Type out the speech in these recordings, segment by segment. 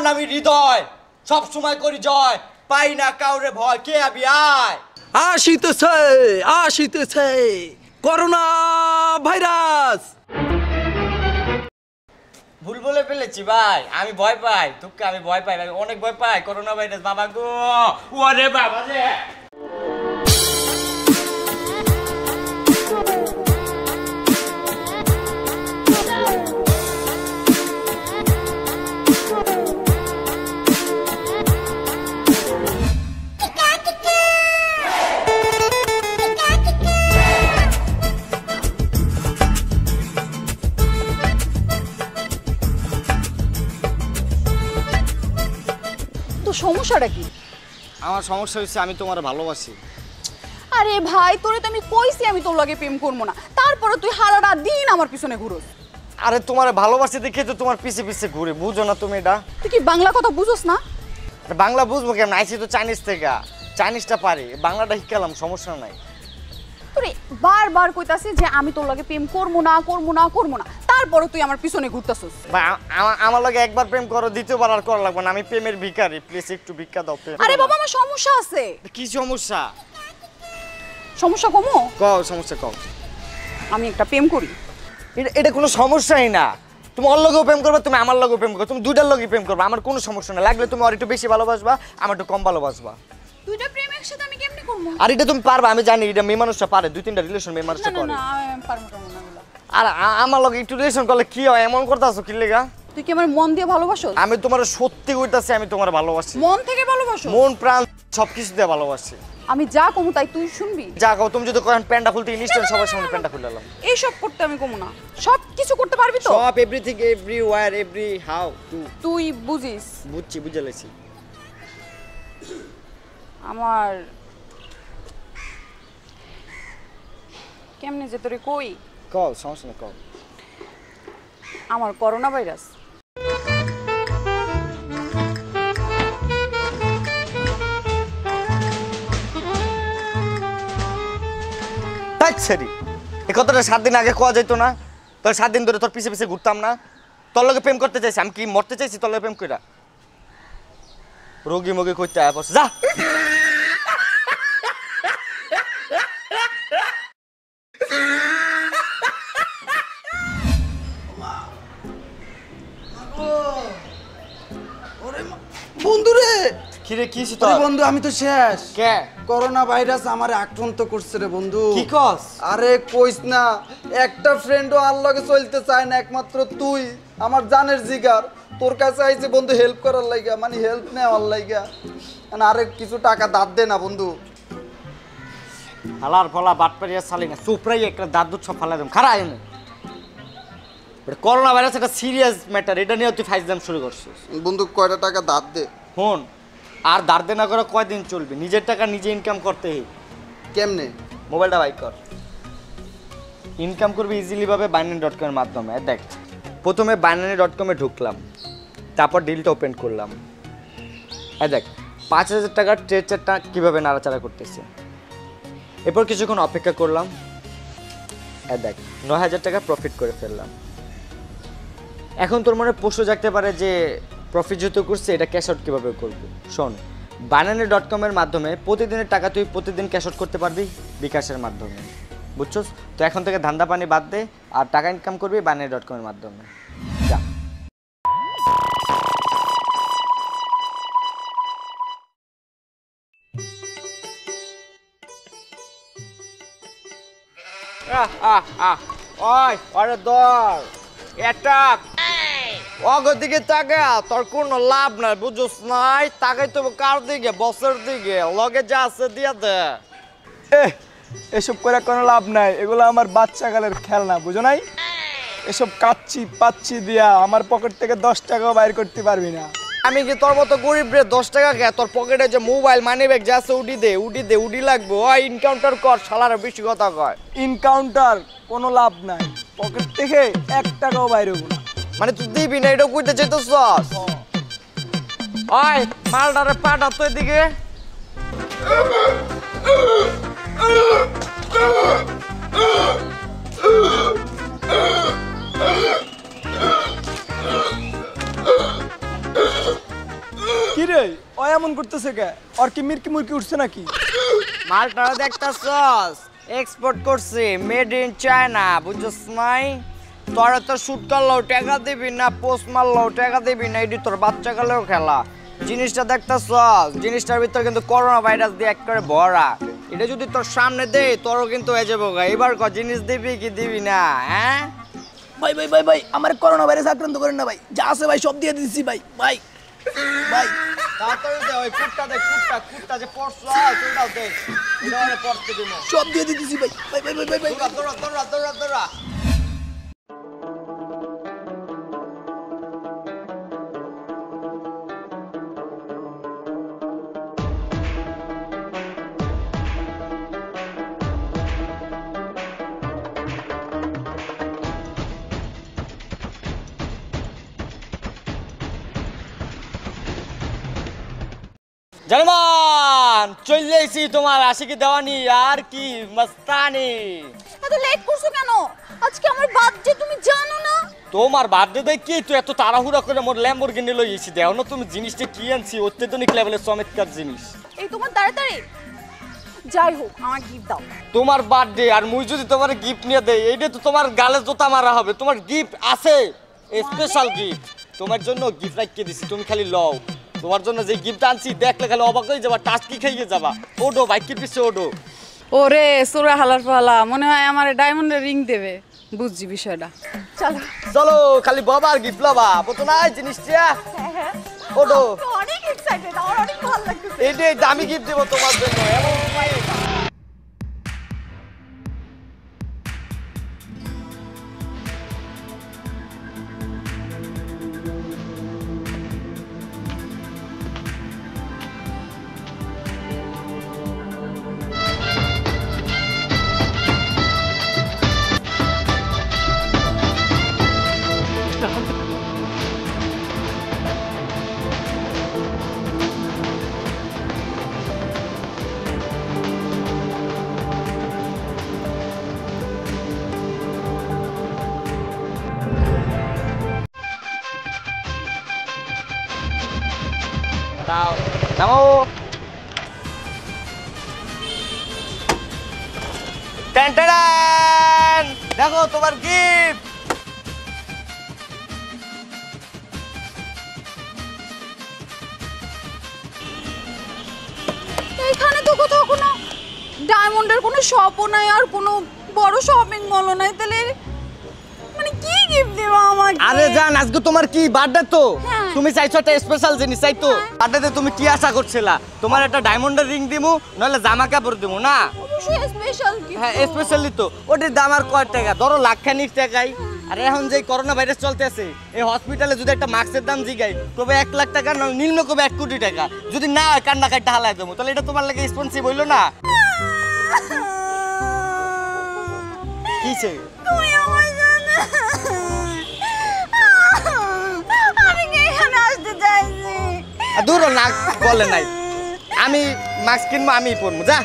নামই হৃদয়, সব সময় করি জয়, পাই না কাউরে ভয়, কে আবি আয়। আসিতেছে আসিতেছে করোনা ভাইরাস। ভুল বলে ফেলেছি ভাই, আমি ভয় পাই, তোকে আমি ভয় পাই, আমি অনেক ভয় পাই করোনা ভাইরাস। বাবা গো, ওরে বাবা রে। সমস্যাটা কি? আমার সমস্যা হচ্ছে আমি তোমার ভালোবাসি। আরে ভাই, তোরে তো আমি কইছি আমি তোর লগে প্রেম করবো না, তারপরে তুই সারাটা দিন আমার পিছনে ঘুরোস। আরে তোমার ভালোবাসি দেখে তো তোমার পিছে পিছে ঘুরে, বুঝো না তুমি এটা? তুই কি বাংলা কথা বুঝোস না? বাংলা বুঝবো কেমন, আইছি তো চাইনিজ থেকে, চাইনিজটা পারি, বাংলাটা শিখালাম, সমস্যা নাই। তোরে বারবার কইতাছি যে আমি তোর লগে প্রেম করবো না করবো না করবো না, তারপরে তুই আমার পিছনে ঘুরতাছস। আমার লগে একবার প্রেম করো, দ্বিতীয়বার আর করা লাগবে না, আমি প্রেমের ভিখারি, প্লিজ একটু ভিক্ষা দাও। আরে বাবা, আমার সমস্যা আছে। কি সমস্যা? সমস্যা কমো? কও সমস্যা কও। আমি একটা প্রেম করি। এটা কোনো সমস্যাই না, তুমি ওর লগেও প্রেম করবে, তুমি আমার লগেও প্রেম করবে, তুমি দুইটার লগেই প্রেম করবে, আমার কোনো সমস্যা না। লাগলে তুমি আর একটু বেশি ভালোবাসবা, আমার একটু কম ভালোবাসবা। দুইটা প্রেম একসাথে আমি কেমনে করব? আর এটা তুমি পারবা, আমি জানি এটা মেয়ে মানুষটা পারে, দুই তিনটা রিলেশন মেয়ে মানুষটা করে। না আমি পারবো না এগুলো। আর আমার লগে একটু রিলেশন করলে কি হয়, এমন করতেছো কি লেগা? তুই কি আমার মন দিয়ে ভালোবাসোস? আমি তোমার সত্যি কইতাছি, আমি তোমার ভালোবাসি, মন থেকে ভালোবাসোস? মন প্রাণ সবকিছু দিয়ে ভালোবাসি। আমি যা কমু তাই তুই শুনবি? যা কও, তুমি যদি করেন প্যান্টটা খুলতে ইনস্ট্যান্ট সবার সামনে প্যান্টটা খুলে এলাম। এই সব করতে আমি কমু না, সব কিছু করতে পারবি তো? সব everything, everywhere, every how to. তুই বুঝিস? বুঝছি, বুঝে লেছি। আমার কেমনে যে তোরে কই? কও, সমস্যা না, কও। আমার করোনা ভাইরাস। তাই এই কথাটা 7 দিন আগে কোয়া যেত না? তোর 7 দিন ধরে তোর পিছে পিছে ঘুরতাম না? তোর লগে প্রেম করতে চাইছি, আমি কি মরতে চাইছি তোর লগে প্রেম কইরা? রোগী মগি কইতে আয় বস, যা। বন্ধুরে, কিরে কি হইছে তোর? বন্ধু আমি তো শেষ। কে? করোনা ভাইরাস আমারে আক্রান্ত করছে রে বন্ধু। কি কস? আরে কইস না, একটা ফ্রেন্ডও আর লগে চলতে চায় না, একমাত্র তুই আমার জানের জিগার। তোর কাছে আইছে বন্ধু হেল্প করার লাইগা, মানে হেল্প নেওয়ার লাইগা। আরে কিছু টাকা দাঁত দে না বন্ধু। হালার ফলা বাটপারিয়া সালি না, চুপরাই একটা দাঁত দুধ সব ফালাই দেব। খারা এনে করোনা ভাইরাস একটা সিরিয়াস ম্যাটার, এটা নিয়ে তুই ফাইজলাম শুরু করছিস। বন্ধু কয়টা টাকা দাঁত দে। ফোন আর দাঁড় দে না করে কয়দিন চলবে? নিজের টাকা নিজে ইনকাম করতে। কেমনে? মোবাইলটা বাই কর, ইনকাম করবি ইজিলি ভাবে binary.com এর মাধ্যমে। দেখ, প্রথমে binary.com এ ঢুকলাম, তারপর ডিলটা ওপেন করলাম। দেখ 5,000 টাকার ট্রেড চার্টটা কীভাবে নাড়াচাড়া করতেছে। এরপর কিছুক্ষণ অপেক্ষা করলাম, দেখ 9,000 টাকা প্রফিট করে ফেললাম। এখন তোর মনে প্রশ্ন জাগতে পারে যে প্রফিট যেহেতু করছে, এটা ক্যাশ আউট কীভাবে করবো? শোন, binary.com এর মাধ্যমে প্রতিদিনের টাকা তুই প্রতিদিন ক্যাশ আউট করতে পারবি বিকাশের মাধ্যমে, বুঝছস? তো এখন থেকে ধান্দা পানি বাদ দে, আর টাকা ইনকাম করবি binary.com এর মাধ্যমে। যা। ওই আরে দর অ্যাটাক অগদিকে তাকা, তোর কোনো লাভ নাই, বুঝছস? নাই তাকাই তো কার দিকে? বসের দিকে, লগে যা আছে দিয়া দে। এসব করে কোনো লাভ নাই, এগুলো আমার বাচ্চাকালের খেলনা, বুঝো নাই? এসব কাচ্ছি পাচ্ছি দিয়া আমার পকেট থেকে 10 টাকাও বাইর করতে পারবি না। আমি কি তোর মতো গরিব রে? 10 টাকা কে? তোর পকেটে যে মোবাইল মানি ব্যাগ যা আছে উডি দে, উডি লাগবে। ওই ইনকাউন্টার কর, শালার বেশি কথা কয়। ইনকাউন্টার কোনো লাভ নাই, পকেট থেকে 1 টাকাও বাইর হবো না। মানে তুই দিবি না, এটা কইতে চাইতেছস? ওই মালটারে পাঠা তো এদিকে। এমন করতেছে কে? আর কি মিরকি মুরকি উঠছে নাকি? মালটা দেখতাছস এক্সপোর্ট করছে মেড ইন চায়না বুঝছস নাই তোরা তো শুট করলেও টাকা দিবি না পোস্ট মারলেও টাকা দিবি না এটি তোর বাচ্চা কালেও খেলা জিনিসটা দেখতাছস জিনিসটার ভিতর কিন্তু করোনা ভাইরাস দিয়ে এক করে ভরা এটা যদি তোর সামনে দেই তোরও কিন্তু হয়ে যাবো গা এবার ক জিনিস দিবি কি দিবি না হ্যাঁ ভাই ভাই ভাই ভাই আমার করোনা ভাইরাস আক্রান্ত করেন না ভাই যা আছে ভাই সব দিয়ে দিচ্ছি ভাই ভাই ভাই তাড়াতাড়ি দে ওই কুটটা দে কুটটা যে পড়ছ তুইটাও দে এবারে পড়তে দিমু সব দিয়ে দিতেছি ভাই ভাই ভাই ভাই ভাই ভাই দৌড়া জানমান চলে এসেছি তোমার আশিকি দেওয়ানি আর কি মস্তানি এত লেট করছো কেন আজকে আমার বার্থডে তুমি জানো না তোমার বার্থডে দেখ কি তুই এত তাড়াহুড়া করে মোর ল্যাম্বরগিনি লই এসেছি দেও না তুমি জিনিসটা কি আনছি অত্যাধুনিক লেভেলের চমৎকার জিনিস এই তোমার তাড়াতাড়ি যাই হোক আমার গিফট দাও তোমার বার্থডে আর মুই যদি তোমার গিফট নিয়ে দেই এইটা তো তোমার গালে জোতা মারা হবে তোমার গিফট আছে স্পেশাল গিফট তোমার জন্য গিফট রাখিয়ে দিছি তুমি খালি লও তোমার জন্য যে গিফট আনছি দেখলে খালি অবাক হয়ে যাবা টাচ কি খাইয়ে যাবা ওডো বাইকের পিছে ওডো ওরে সোরা হালার পালা মনে হয় আমার ডায়মন্ডের রিং দেবে বুঝছি বিষয়টা চলো চলো খালি বাবা আর গিফট লবা বুঝো না জিনিসটা ওডো অনেক এক্সাইটেড আমার অনেক ভালো লাগছে এইটাই দামি গিফট দেবো তোমার জন্য এমন দাও নামো টেন টেন দেখো তোমার গিফট এইখানে তো কোথাও কোনো ডায়মন্ডের কোনো শপও নাই আর কোনো বড় শপিং মলও নাই তাহলে মানে কি গিফট দেবো আমাকে আরে জান আজকে তোমার কি বার্থডে তো হ্যাঁ। তুমি চাইছো একটা স্পেশাল জিনিস চাই তো বার্থডেতে তুমি কি আশা করছিলা তোমার একটা ডায়মন্ডের রিং দিমু নাহলে জামা কাপড় দিমু না অবশ্যই স্পেশাল গিফট হ্যাঁ স্পেশালি তো ওটির দাম আর কয় টাকা ধরো লাখখানিক টাকাই আর এখন যে করোনা ভাইরাস চলতেছে এই হসপিটালে যদি একটা মাস্কের দাম জিগাই তবে 1 লাখ টাকা না নিম্ন কবে 1 কোটি টাকা যদি না হয় কান্না কাটতে হালাই দেবো তাহলে এটা তোমার লাগে এক্সপেন্সিভ হইলো না কিছে তুমি আমার জন্য আমি কি এখানে আসতে চাইছি দূর না বলে নাই আমি মাস্ক কিনবো আমি পরবো যা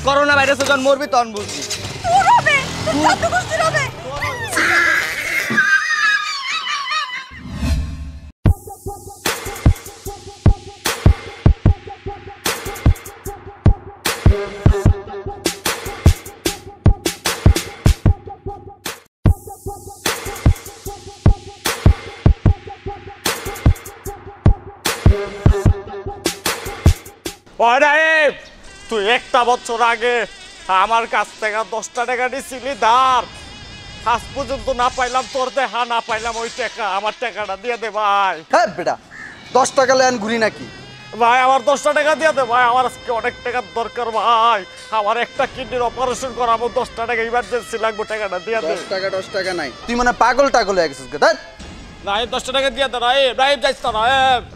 করোনা ভাইরাস যখন মরবি তখন বুঝবি তোর হবে তোর যত খুশি হবে তুই একটা বছর আগে আমার কাছ থেকে 10টা টাকা নিয়েছিলি ধার আজ পর্যন্ত না পাইলাম তোর দেখা না পাইলাম ওই টাকা আমার টাকাটা দিয়ে দে ভাই হ্যাঁ বেটা 10 টাকা লেন ঘুরি নাকি ভাই আমার 10টা টাকা দিয়ে দে ভাই আমার আজকে অনেক টাকার দরকার ভাই আমার একটা কিডনির অপারেশন করাবো 10টা টাকা ইমার্জেন্সি লাগবে টাকাটা দিয়ে দে 10 টাকা নাই তুই মানে পাগল টাগল হয়ে গেছিস ধ্যাৎ রাইব 10টা টাকা দিয়ে দে রাইব যাইস তো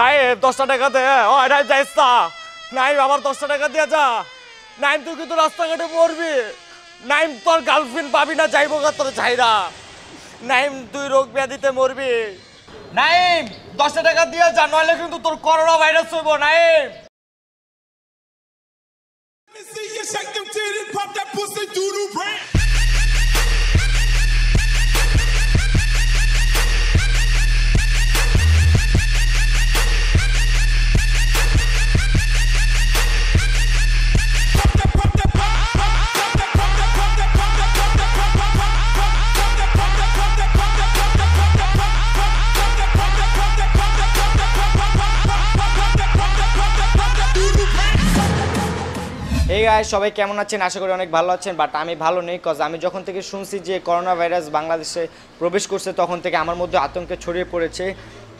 রাইব 10টা টাকা দে ও রাইব যাইস না নাইম আমার 10টা টাকা দিয়ে যা নাইম তুই কিন্তু রাস্তাঘাটে মরবি নাইম তোর গার্লফ্রেন্ড পাবি না যাইব গা তোর ছাইরা নাইম তুই রোগ ব্যাধিতে মরবি নাইম 10টা টাকা দিয়ে যা নইলে কিন্তু তোর করোনা ভাইরাস হইব Naim See you shake them titties, pop that pussy, do the rap. Hi সবাই কেমন আছেন? আশা করি অনেক ভালো আছেন, বাট আমি ভালো নেই। কজ আমি যখন থেকে শুনছি যে করোনা ভাইরাস বাংলাদেশে প্রবেশ করছে তখন থেকে আমার মধ্যে আতঙ্কে ছড়িয়ে পড়েছে,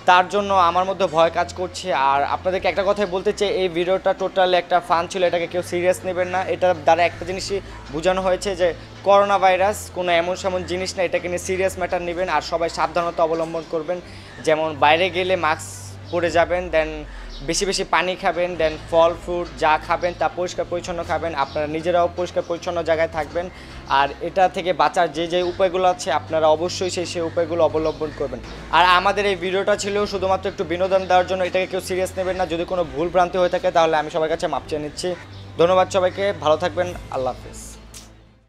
তার জন্য আমার মধ্যে ভয় কাজ করছে। আর আপনাদেরকে একটা কথাই বলতে চাই, এই ভিডিওটা টোটাল একটা ফান ছিল, এটাকে কেউ সিরিয়াস নেবেন না। এটার দ্বারা একটা জিনিসই বোঝানো হয়েছে যে করোনা ভাইরাস কোনো এমন সেমন জিনিস না, এটাকে নিয়ে সিরিয়াস ম্যাটার নেবেন আর সবাই সাবধানতা অবলম্বন করবেন। যেমন বাইরে গেলে মাস্ক পরে যাবেন, দেন বেশি বেশি পানি খাবেন, দেন ফল ফ্রুট যা খাবেন তা পরিষ্কার পরিচ্ছন্ন খাবেন, আপনারা নিজেরাও পরিষ্কার পরিচ্ছন্ন জায়গায় থাকবেন। আর এটা থেকে বাঁচার যে যে উপায়গুলো আছে আপনারা অবশ্যই সেই উপায়গুলো অবলম্বন করবেন। আর আমাদের এই ভিডিওটা ছিল শুধুমাত্র একটু বিনোদন দেওয়ার জন্য, এটাকে কেউ সিরিয়াস নেবেন না। যদি কোনো ভুল ভ্রান্তি হয়ে থাকে তাহলে আমি সবার কাছে মাপ চেয়ে নিচ্ছি। ধন্যবাদ সবাইকে, ভালো থাকবেন, আল্লাহ হাফেজ।